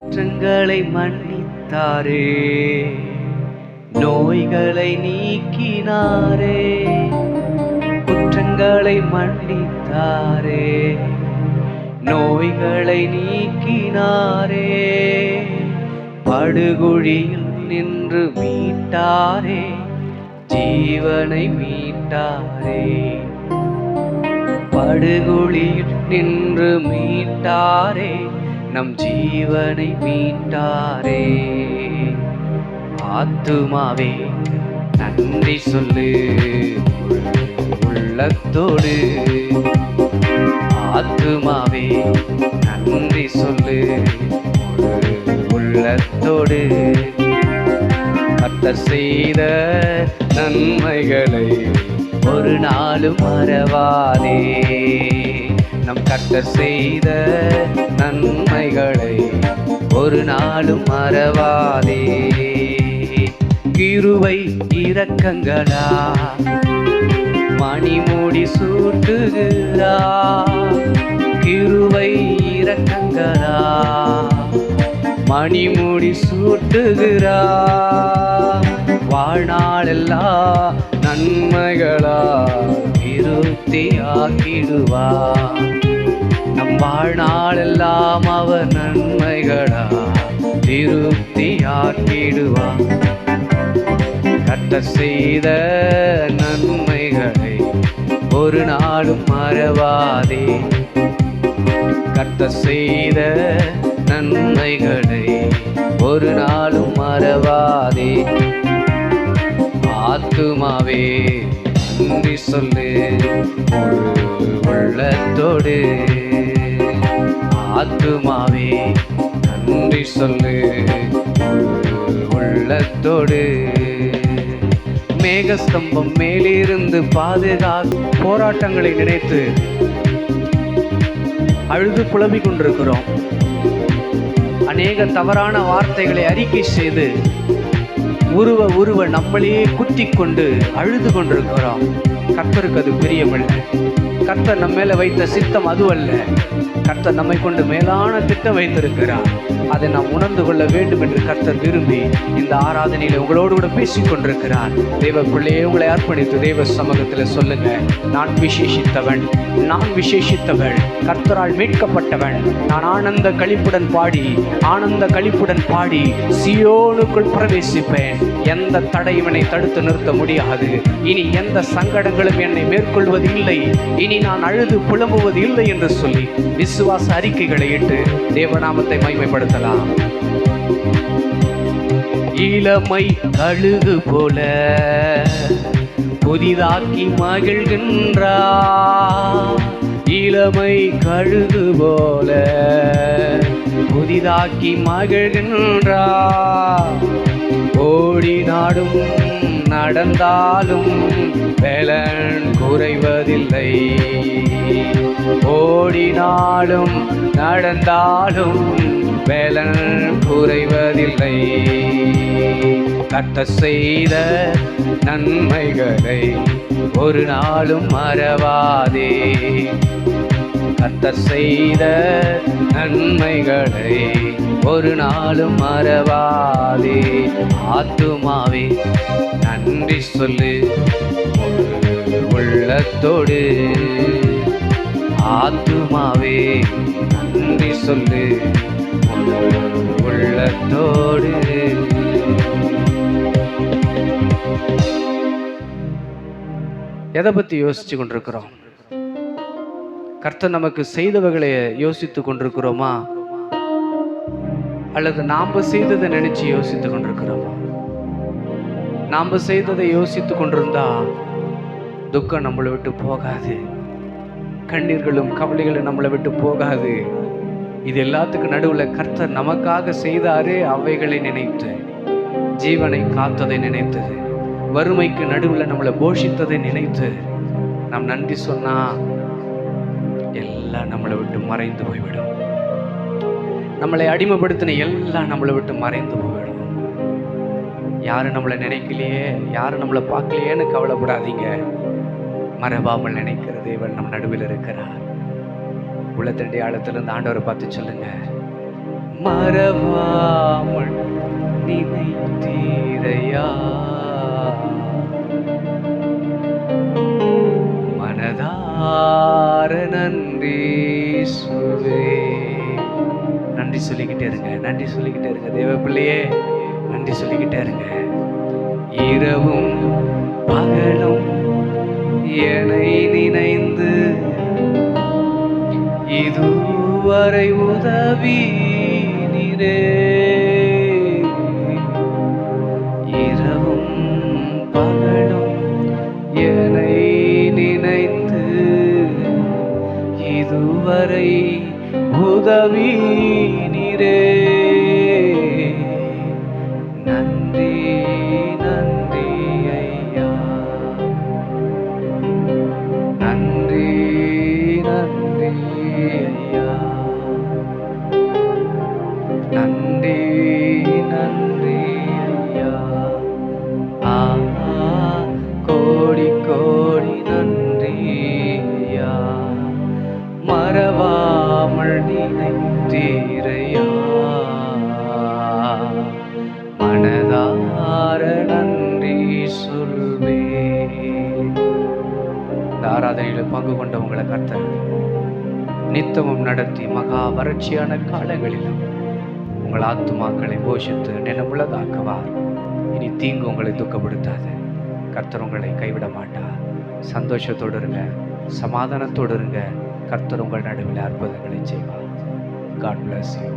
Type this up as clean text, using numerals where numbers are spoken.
குற்றங்களை மன்னித்தாரே, நோய்களை நீக்கினாரே. குற்றங்களை மன்னித்தாரே, நோய்களை நீக்கினாரே. படுகுழியில் நின்று மீட்டாரே, ஜீவனை மீட்டாரே. படுகுழியில் நின்று மீட்டாரே, நம் ஜீவனை மீட்டாரே. ஆத்துமாவே நன்றி சொல்லு உள்ளத்தோடு. ஆத்துமாவே நன்றி சொல்லு உள்ளத்தோடு. கர்த்தர் செய்த நன்மைகளை ஒரு நாளும் மறவாதே. நம் கர்த்தர் செய்த நன்மைகளை ஒரு நாளும் மறவாதே. கிருபை இரக்கங்களா மணிமுடி சூட்டுகிறா. கிருபை இரக்கங்களா மணிமுடி சூட்டுகிறா. வாழ்நாளெல்லாம் நன்மைகளா திருப்தியாக்கிடுவா. நம் வாழ்நாளெல்லாம் அவர் நன்மைகளா திருப்தியாக்கிடுவா. கர்த்தர் செய்த நன்மைகளை ஒரு நாளும் மறவாதே. கர்த்தர் செய்த நன்மைகளை ஒரு நாளும் மறவாதே. ஆத்துமாவே நன்றி சொல்லு உள்ளத்தோடு. ஆத்துமாவே நன்றி சொல்லு உள்ளத்தோடு. மேகஸ்தம்பம் மேலிருந்து பாதுகாக்கும் போராட்டங்களை நினைத்து அழுது புலம்பிக் கொண்டிருக்கிறோம். அநேக தவறான வார்த்தைகளை அறிக்கை செய்து உருவ நம்மளையே குத்தி கொண்டு அழுது கொண்டிருக்கிறோம். கர்த்தருக்கு அது பிரியமல்ல. கர்த்தர் நம்ம மேல வைத்த சித்தம் அதுவல்ல. கர்த்தர் நம்மை கொண்டு மேலான திட்டம் வைத்திருக்கிறார். அதை நாம் உணர்ந்து கொள்ள வேண்டும் என்று கர்த்தர் விரும்பி இந்த ஆராதனையில உங்களோடு கூட பேசிக் கொண்டிருக்கிறார். தேவ பிள்ளையே, உங்களை அர்ப்பணித்து தேவ சமூகத்தில் சொல்லுங்க, நான் விசேஷித்தவன், நான் விசேஷித்தவள், கர்த்தரால் மீட்கப்பட்டவன். நான் ஆனந்த களிப்புடன் பாடி சீயோனுக்குள் பிரவேசிப்பேன். எந்த தடையும் என்னை தடுத்து நிறுத்த முடியாது. இனி எந்த சங்கடங்களும் என்னை மேற்கொள்வது இல்லை. இனி நான் அழுது புலம்புவது இல்லை என்று சொல்லி விசுவாச அறிக்கைகளை இட்டு தேவநாமத்தை மகிமைப்படுத்தலாம். இளமை கழுகு போல புதிதாக்கி மகிழ்கின்றார். இளமை கழுகு போல புதிதாக்கி மகிழ்கின்றார். ஓடினாடும் நடந்தாலும் பலன் குறைவதில்லை. ஓடினாலும் நடந்தாலும் பலன் குறைவதில்லை. கர்த்தர் செய்த நன்மைகளை ஒரு நாளும் மறவாதே. கர்த்தர் செய்த நன்மைகளை ஒரு நாளும் மறவாதே. ஆத்துமாவே நன்றி சொல்லு உள்ளத்தோடு. ஆத்துமாவே நன்றி சொல்லு உள்ளத்தோடு. எதை பற்றி யோசிச்சு கொண்டிருக்கிறோம்? கர்த்தர் நமக்கு செய்தவர்களை யோசித்து கொண்டிருக்கிறோமா, அல்லது நாம் செய்ததை நினைச்சு யோசித்து கொண்டிருக்கிறோமா? நாம் செய்ததை யோசித்து கொண்டிருந்தா துக்கம் நம்மளை விட்டு போகாது. கண்ணீர்களும் கவலைகளும் நம்மளை விட்டு போகாது. இது எல்லாத்துக்கும் நடுவில் கர்த்தர் நமக்காக செய்தாரே, அவைகளை நினைத்து, ஜீவனை காத்ததை நினைத்தது, வறுமைக்கு நடுவில் நம்மளை போஷித்ததை நினைத்து நாம் நன்றி சொன்னா எல்லாம் நம்மளை விட்டு மறைந்து போய்விடும். நம்மளை அடிமைப்படுத்தின எல்லாம் நம்மளை விட்டு மறைந்து போய்விடும். யாரும் நம்மளை நினைக்கலையே, யாரும் நம்மளை பார்க்கலையேன்னு கவலைப்படாதீங்க. மறவாமல் நினைக்கிற தேவன் நம் நடுவில் இருக்கிறார். உள்ளத்தண்டி ஆழத்திலிருந்து ஆண்டவரை பார்த்து சொல்லுங்க, மறவாமல் நினைத்தீரையா, மனதார நன்றி சொல்வே. நன்றி சொல்லிக்கிட்டே இருங்க, நன்றி சொல்லிக்கிட்டே இருங்க தேவ பிள்ளையே, நன்றி சொல்லிக்கிட்டே இருங்க. இரவும் பகலும் என்னை நினைந்து இதுவரை உதவி நீரே. இரவும் பகலும் என்னை நினைத்து இதுவரை உதவி நீரே. நன்றி நன்றி ஐயா, நன்றி நன்றி ஐயா, நன்றி நன்றி ஐயா. கோடி கோடி நன்றி ஐயா, மறவாமல் நினைத்தீரையா, மனதார நன்றி சொல்வே. இந்த ஆராதனையில் பங்கு கொண்டவங்களை கர்த்தர் நித்தமும் நடத்தி மகா வறட்சியான காலங்களிலும் உங்கள் ஆத்துமாக்களை போஷித்து நினைவுள்ளதாக்குவார். இனி தீங்கு உங்களை துக்கப்படுத்தாது. கர்த்தர் உங்களை கைவிட மாட்டார். சந்தோஷத்தோடு இருங்க, சமாதானத்தோடு இருங்க. கர்த்தர் உங்கள் நடுவில் அற்புதங்களை செய்வார். God bless you.